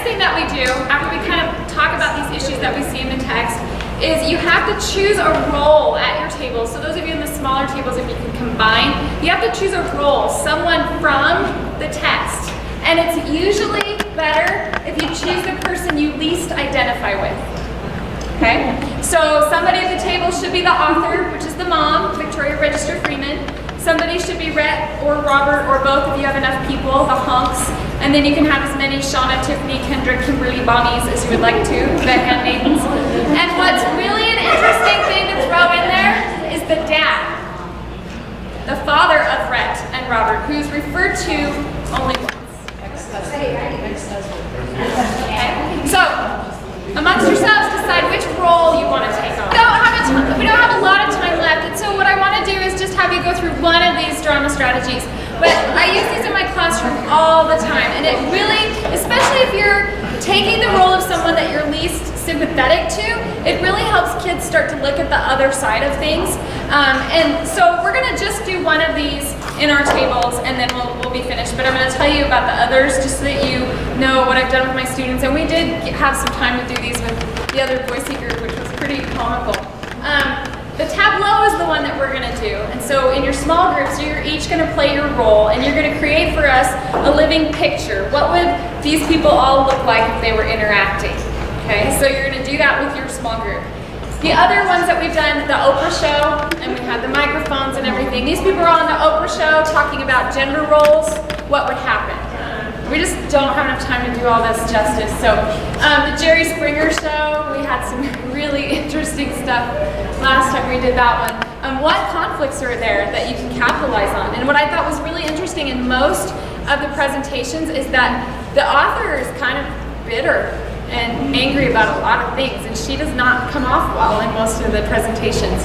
next thing that we do, after we kind of talk about these issues that we see in the text, is you have to choose a role at your table. So those of you in the smaller tables, if you can combine, you have to choose a role, someone from the text. And it's usually better if you choose the person you least identify with. Okay? So somebody at the table should be the author, which is the mom, Victoria Register Freeman. Somebody should be Rhett or Robert or both if you have enough people, the honks. And then you can have as many Shauna, Tiffany, Kendra, Kimberly, Bonnies as you would like to, the handmaidens. And what's really an interesting thing to throw in there is the dad, the father of Rhett and Robert, who's referred to only once. Okay? So, amongst yourselves, decide which role you want to take on. We don't have a lot of time left, and so what I want to do is just have you go through one of these drama strategies. But I use these in my classroom all the time, and it really, especially if you're taking the role of someone that you're least sympathetic to, it really helps kids start to look at the other side of things. And so we're going to just do one of these in our tables, and then we'll be finished. But I'm going to tell you about the others just so that you know what I've done with my students. And we did have some time to do these with the other Boise group, which was pretty comical. The tableau is the one that we're going to do. And so in your small groups, you're each going to play your role, and you're going to create for us a living picture. What would these people all look like if they were interacting? Okay, so you're going to do that with your small group. The other ones that we've done, the Oprah show, and we had the microphones and everything. These people are on the Oprah show talking about gender roles. What would happen? We just don't have enough time to do all this justice. So the Jerry Springer show, we had some really interesting stuff last time we did that one. What conflicts are there that you can capitalize on? And what I thought was really interesting in most of the presentations is that the author is kind of bitter and angry about a lot of things, and she does not come off well in most of the presentations.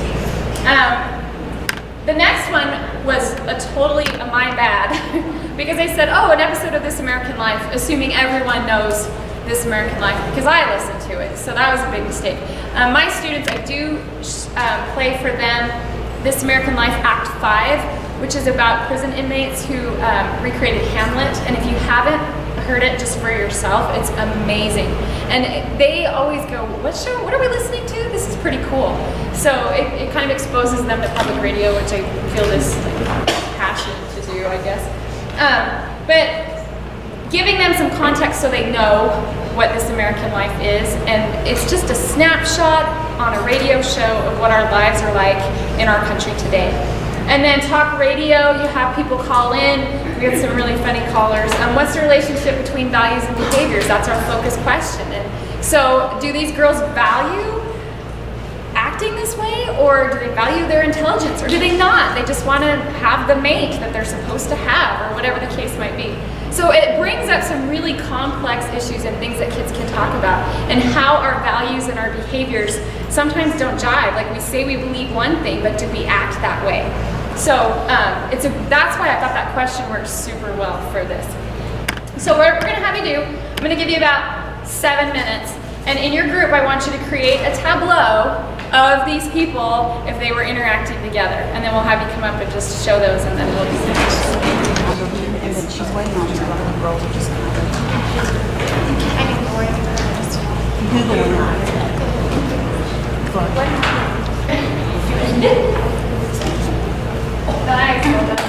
The next one was totally a my bad because I said, oh, an episode of This American Life, assuming everyone knows This American Life, because I listened to it, so that was a big mistake. My students, I do play for them This American Life Act 5, which is about prison inmates who recreated Hamlet, and if you haven't heard it just for yourself, it's amazing. And they always go, what are we listening to? This is pretty cool. So it kind of exposes them to public radio, which I feel this passion to do, I guess. But giving them some context so they know what This American Life is, and it's just a snapshot on a radio show of what our lives are like in our country today. And then talk radio, you have people call in. We had some really funny callers. What's the relationship between values and behaviors? That's our focus question. And so do these girls value acting this way, or do they value their intelligence, or do they not? They just want to have the mate that they're supposed to have, or whatever the case might be. So it brings up some really complex issues and things that kids can talk about, and how our values and our behaviors sometimes don't jive. Like, we say we believe one thing, but do we act that way? So that's why I thought that question works super well for this. So what we're going to have you do, I'm going to give you about 7 minutes, and in your group I want you to create a tableau of these people if they were interacting together, and then we'll have you come up and just show those, and then we'll be finished. And then she's waiting on her little girl to just come over. I'm ignoring her. Googling her. Nice.